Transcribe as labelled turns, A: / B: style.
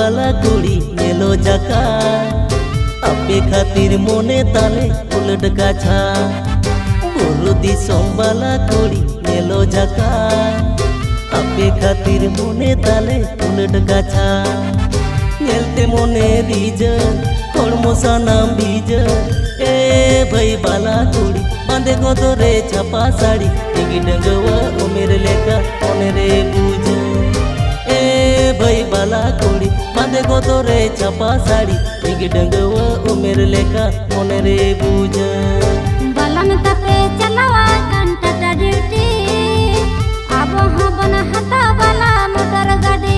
A: बाला कुड़ी नेलो जाका आपे खातिर मोने ताले उलट गाछा बुरु दिसोम बाला कुड़ी नेलो जाका आपे खातिर मोने ताले उलट गाछा नेलते मोने दीज हड़मो सानाम बीज ए भाई बाला कुड़ी बांधे गोदरे छापा साड़ी टिंगी डंगवा उमेर लेका ओने रे बुझ ए भाई बाला कुड़ी बांधे गोदरे छापा साड़ी टिंगी डंगवा उमेर लेका ओने रे बुझ
B: बलन तपे चलावा कंटा ड्यूटी अब हबन हता वाला मोटर गाड़ी